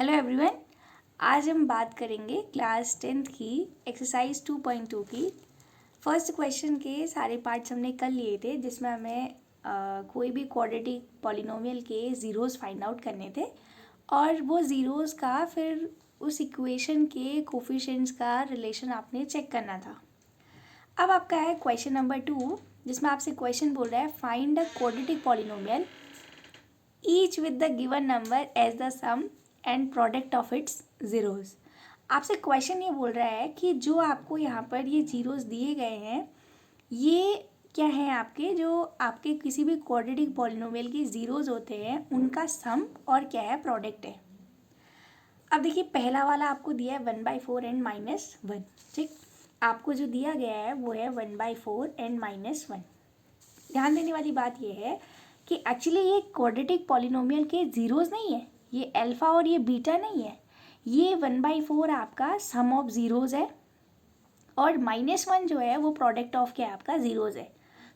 Hello everyone. आज हम बात करेंगे क्लास 10th की एक्सरसाइज 2.2 की। फर्स्ट क्वेश्चन के सारे पार्ट्स हमने कर लिए थे, जिसमें हमें कोई भी क्वाड्रेटिक पॉलिनोमियल के ज़ीरोज़ फाइंड आउट करने थे और वो ज़ीरोज़ का फिर उस इक्वेशन के कोफिशिएंट्स का रिलेशन आपने चेक करना था। अब आपका है क्वेश्चन नंबर 2, जिसमें आपसे क्वेश्चन बोल रहा है find a quadratic polynomial each with the given number as the sum and product of its zeros. आपसे क्वेश्चन ये बोल रहा है कि जो आपको यहाँ पर ये ज़ीरोज़ दिए गए हैं, ये क्या है आपके, जो आपके किसी भी क्वाड्रेटिक पॉलिनोमियल के ज़ीरोज़ होते हैं उनका सम और क्या है, प्रोडक्ट है। अब देखिए, पहला वाला आपको दिया है 1/4 एंड -1। ठीक, आपको जो दिया गया है वो है 1/4 एंड -1। ध्यान देने वाली बात ये है कि एक्चुअली ये क्वाड्रेटिक पॉलिनोमियल के ज़ीरोज़ नहीं है, ये अल्फ़ा और ये बीटा नहीं है, ये 1/4 आपका सम ऑफ ज़ीरोज़ है और -1 जो है वो प्रोडक्ट ऑफ क्या है, आपका ज़ीरोज़ है।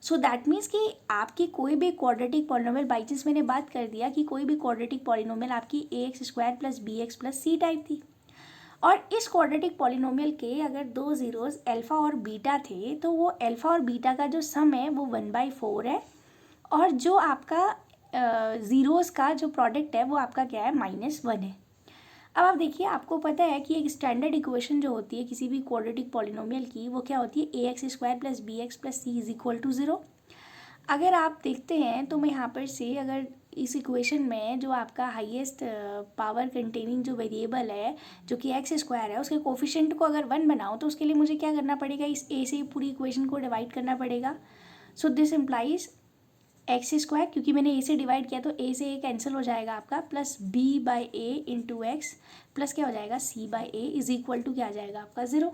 सो दैट मीन्स कि आपकी कोई भी क्वाड्रेटिक पॉलिनोमियल, बाई चांस मैंने बात कर दिया कि कोई भी क्वाड्रेटिक पॉलिनोमियल आपकी ax² + bx + c टाइप थी, और इस क्वाड्रेटिक पॉलिनोमियल के अगर दो ज़ीरोज़ अल्फ़ा और बीटा थे तो वो अल्फ़ा और बीटा का जो सम है वो 1/4 है, और जो आपका ज़ीरोज़ का जो प्रोडक्ट है वो आपका क्या है, -1 है। अब आप देखिए, आपको पता है कि एक स्टैंडर्ड इक्वेशन जो होती है किसी भी क्वाड्रेटिक पॉलिनोमियल की, वो क्या होती है, ax² + bx + c = 0। अगर आप देखते हैं तो मैं यहाँ पर से अगर इस इक्वेशन में जो आपका हाईएस्ट पावर कंटेनिंग जो वेरिएबल है जो कि x² है, उसके कोफिशिएंट को अगर 1 बनाओ तो उसके लिए मुझे क्या करना पड़ेगा, इस a से पूरी इक्वेशन को डिवाइड करना पड़ेगा। सो दिस इम्प्लाइज x², क्योंकि मैंने a से डिवाइड किया तो a से a कैंसिल हो जाएगा आपका, plus b/a into x plus क्या हो जाएगा, c/a इज इक्वल टू क्या आ जाएगा आपका 0।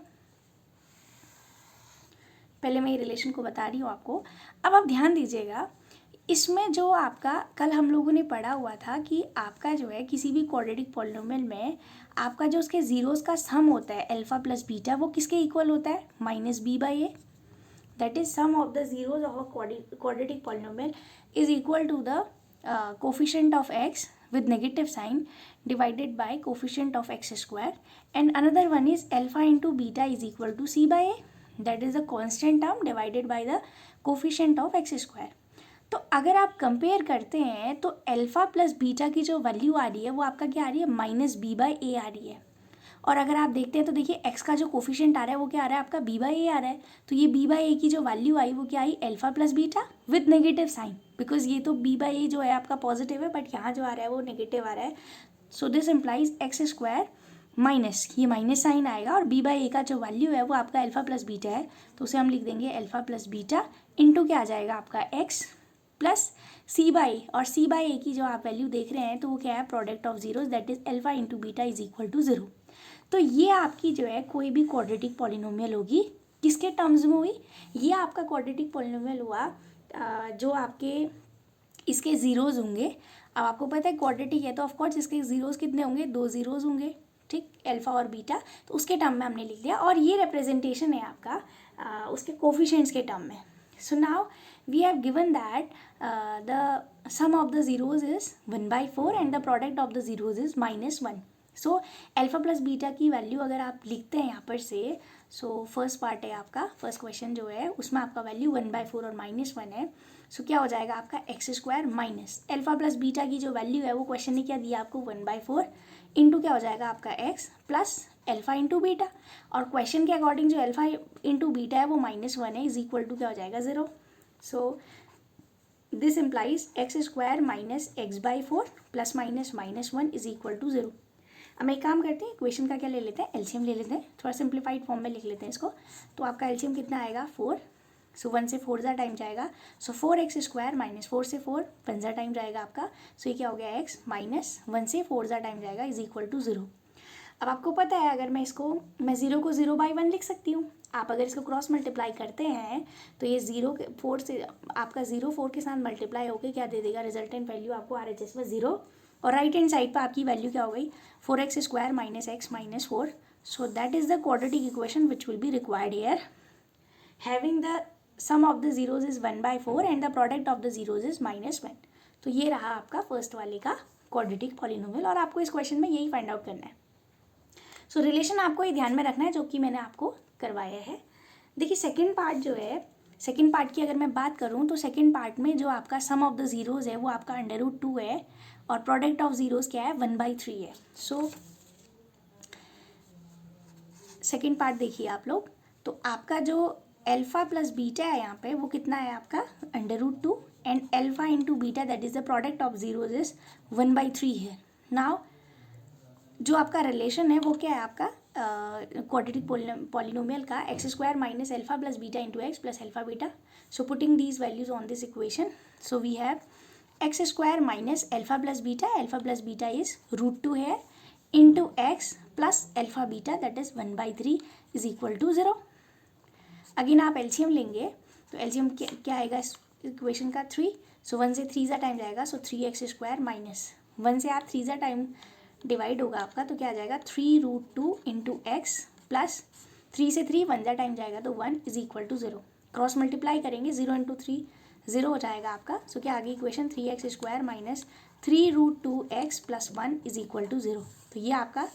पहले मैं ये रिलेशन को बता रही हूँ आपको। अब आप ध्यान दीजिएगा, इसमें जो आपका कल हम लोगों ने पढ़ा हुआ था कि आपका जो है किसी भी क्वाड्रेटिक पॉलिनोमियल में आपका जो उसके ज़ीरोज़ का सम होता है अल्फ़ा प्लस बीटा, वो किसके इक्वल होता है, -b/a। that is sum of the zeros of a quadratic polynomial is equal to the coefficient of x with negative sign divided by coefficient of x², and another one is alpha into beta is equal to c/a, that is the constant term divided by the coefficient of x²। तो अगर आप compare करते हैं तो alpha plus beta की जो value आ रही है वो आपका क्या आ रही है, -b/a आ रही है। और अगर आप देखते हैं तो देखिए, x का जो कोफिशिएंट आ रहा है वो क्या आ रहा है, आपका b/a आ रहा है। तो ये b/a की जो वैल्यू आई वो क्या I, alpha plus beta with negative sign, because ये तो b/a जो है आपका पॉजिटिव है, बट यहाँ जो आ रहा है वो नेगेटिव आ रहा है। सो दिस इम्प्लाइज x² माइनस, ये माइनस साइन आएगा, और b/a का जो वैल्यू है वो आपका अल्फ़ा प्लस बीटा है, तो उसे हम लिख देंगे अल्फ़ा प्लस बीटा इंटू क्या आ जाएगा आपका x प्लस c/a, और c/a की जो आप वैल्यू देख रहे हैं तो वो क्या है, product of zeros, that is alpha into beta is equal to 0। तो ये आपकी जो है कोई भी क्वाड्रेटिक पॉलिनोमियल होगी, किसके टर्म्स में हुई, ये आपका क्वाड्रेटिक पॉलिनोमियल हुआ जो आपके इसके ज़ीरोज़ होंगे। अब आपको पता है क्वाड्रेटिक है तो ऑफकोर्स इसके ज़ीरोज़ कितने होंगे, 2 ज़ीरोज़ होंगे, ठीक, अल्फ़ा और बीटा, तो उसके टर्म में हमने लिख दिया, और ये रिप्रेजेंटेशन है आपका उसके कोफिशिएंट्स के टर्म में। So now we have given that the sum of the zeros is 1/4 and the product of the zeros is -1। So alpha plus beta की वैल्यू अगर आप लिखते हैं यहाँ पर से, सो फर्स्ट पार्ट है आपका, फर्स्ट क्वेश्चन जो है उसमें आपका वैल्यू 1/4 और -1 है। सो क्या हो जाएगा आपका x² minus alpha plus beta की जो वैल्यू है वो क्वेश्चन ने क्या दिया आपको, 1/4 इंटू क्या हो जाएगा आपका x plus alpha into beta, और क्वेश्चन के अकॉर्डिंग जो अल्फ़ा इंटू बीटा है वो -1 है, इज इक्वल टू क्या हो जाएगा, 0। So this implies x² minus x/4 plus minus -1 is equal to 0। अब एक काम करते हैं, इक्वेशन का क्या ले लेते हैं, एलसीएम ले लेते हैं, थोड़ा सिंप्लीफाइड फॉर्म में लिख लेते हैं इसको। तो आपका एलसीएम कितना आएगा, 4। सो 1 से 4 ज़ा टाइम जाएगा, सो 4x² माइनस 4 से 4 1 ज़ा टाइम जाएगा आपका। सो ये क्या हो गया, x माइनस 1 से 4 ज़ा टाइम जाएगा इज इक्वल टू 0। अब आपको पता है अगर मैं इसको, मैं 0 को 0/1 लिख सकती हूँ। आप अगर इसको क्रॉस मल्टीप्लाई करते हैं तो ये 0 के 4 से आपका 0 4 के साथ मल्टीप्लाई होकर क्या दे देगा, रिजल्टेंट वैल्यू आपको RHS में 0, और राइट हैंड साइड पर आपकी वैल्यू क्या हो गई, 4x² minus x minus 4। So that is the quadratic equation which will be required here, having the sum of the zeros is 1/4 and the product of the zeros is -1। तो ये रहा आपका first वाले का quadratic polynomial, और आपको इस question में यही फाइंड आउट करना है। सो रिलेशन आपको ये ध्यान में रखना है जो कि मैंने आपको करवाया है। देखिए सेकेंड पार्ट जो है, सेकेंड पार्ट की अगर मैं बात करूँ तो सेकेंड पार्ट में जो आपका सम ऑफ द ज़ीरोज़ है वो आपका √2 है, और प्रोडक्ट ऑफ ज़ीरोज़ क्या है, 1/3 है। सो सेकेंड पार्ट देखिए आप लोग, तो आपका जो अल्फ़ा प्लस बीटा है यहाँ पे वो कितना है आपका √2, and alpha into beta that is the product of zeros is 1/3 है। नाउ जो आपका रिलेशन है वो क्या है आपका क्वाड्रेटिक पॉलिनोमियल का x² minus alpha plus beta into x plus alpha beta. So putting these values on this equation, so we have x² minus alpha plus beta is √2 है into x plus alpha beta that is 1/3 is equal to 0। Again आप LCM लेंगे तो LCM क्या आएगा इस equation का 3, सो 1 से 3 time जाएगा, सो 3x² माइनस 1 से आप 3 टाइम डिवाइड होगा आपका तो क्या आ जाएगा 3√2 इंटू एक्स प्लस 3 से 3 1 टाइम जाएगा तो 1 is equal to 0। Cross multiply करेंगे 0 इंटू 3 0 हो जाएगा आपका। सो क्या आगे equation 3x² minus 3√2x plus 1 is equal to 0। तो ये आपका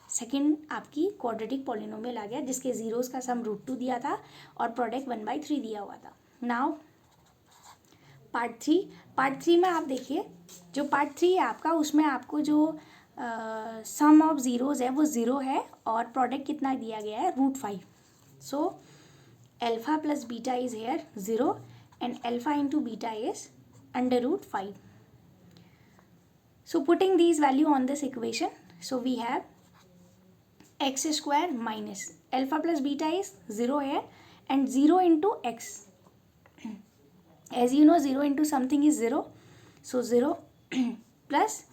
सेकेंड आपकी क्वाड्रेटिक पॉलिनोमियल आ गया जिसके जीरोज़ का सम √2 दिया था और प्रोडक्ट 1/3 दिया हुआ था। नाउ पार्ट थ्री में आप देखिए, जो पार्ट 3 है आपका उसमें आपको जो सम ऑफ ज़ीरोज़ है वो 0 है और प्रोडक्ट कितना दिया गया है √5। So alpha plus beta is here 0 and alpha into beta is √5। So putting these value on this equation, so we have x² minus alpha plus beta is 0 है and 0 into x, as you know 0 into something is 0, so 0 plus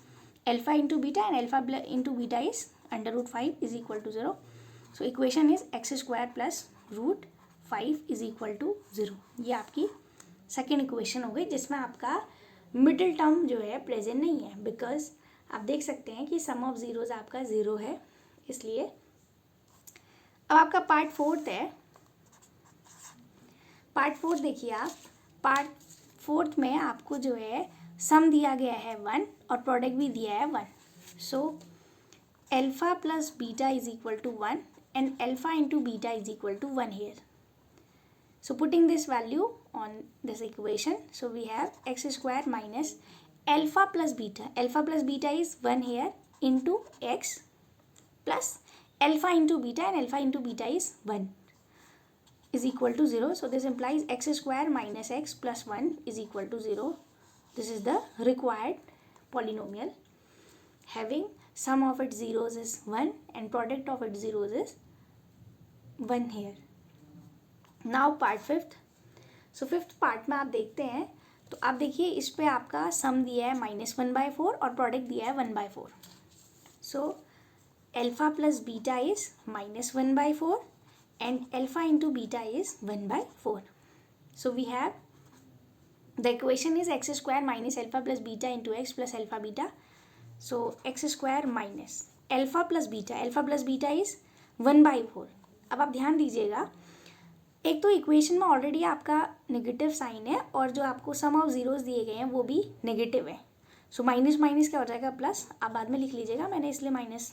alpha into beta and alpha into beta is √5 is equal to 0। So equation is x² plus √5 is equal to 0। ये आपकी second equation हो गई जिसमें आपका middle term जो है present नहीं है, बिकॉज आप देख सकते हैं कि सम ऑफ ज़ीरोज़ आपका 0 है, इसलिए। अब आपका पार्ट 4 है। पार्ट 4 देखिए आप, पार्ट 4 में आपको जो है सम दिया गया है 1 और प्रोडक्ट भी दिया है 1। So alpha plus beta is equal to 1 and alpha into beta is equal to 1 here. So putting this value on this equation, so we have x² minus alpha plus beta is 1 here into x plus alpha into beta and alpha into beta is 1 is equal to 0. So this implies x² minus x plus 1 is equal to 0. This is the required polynomial having sum of its zeros is 1 and product of its zeros is 1 here. Now part 5th. So 5th part में आप देखते हैं तो आप देखिए इस पे आपका सम दिया है -1/4 और प्रोडक्ट दिया है 1/4. So alpha plus beta is -1/4 and alpha into beta is 1/4. So we have the equation is x² minus alpha plus beta into x plus alpha beta. So x² minus alpha plus beta is 1/4. अब आप ध्यान दीजिएगा, एक तो equation में already आपका negative sign है और जो आपको सम ऑफ ज़ीरोज़ दिए गए हैं वो भी नेगेटिव है। सो माइनस माइनस क्या हो जाएगा प्लस, आप बाद में लिख लीजिएगा, मैंने इसलिए माइनस,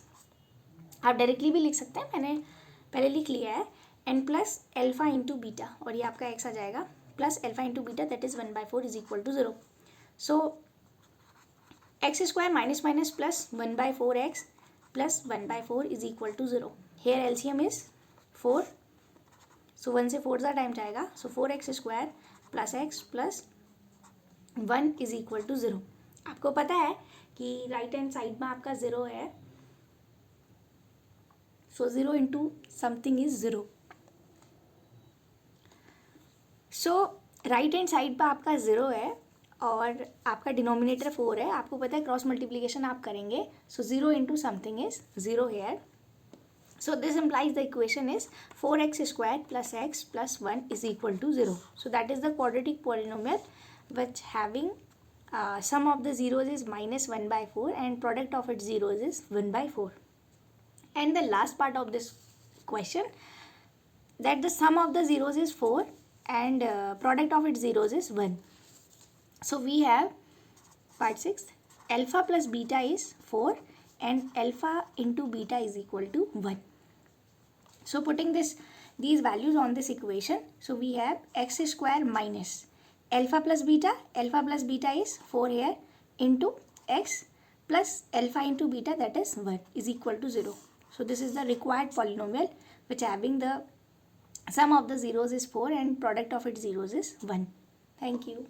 आप डायरेक्टली भी लिख सकते हैं, मैंने पहले लिख लिया है, and plus alpha into beta और ये आपका एक्स आ जाएगा plus alpha into beta that is 1/4 is equal to 0. So x² minus minus plus 1/4x plus 1/4 is equal to 0. Here LCM is 4. So 1 से 4 टाइम जाएगा, so 4x² plus x plus 1 is equal to 0. आपको पता है कि right hand side में आपका 0 है, सो 0 into something is 0. So right hand side पर आपका 0 है और आपका डिनोमिनेटर 4 है. आपको पता है क्रॉस मल्टीप्लिकेशन आप करेंगे, so 0 into something is 0 here. So this implies the equation is 4x² plus x plus 1 is equal to 0. So that is the quadratic polynomial which having sum of the zeros is -1/4 and product of its zeros is 1/4. And the last part of this question, that the sum of the zeros is 4 and product of its zeros is 1. So we have part 6. alpha plus beta is 4 and alpha into beta is equal to 1. So putting these values on this equation, so we have x square minus alpha plus beta is 4 here into x plus alpha into beta, that is 1, is equal to 0. So this is the required polynomial which having the sum of the zeros is 4 and product of its zeros is 1. Thank you.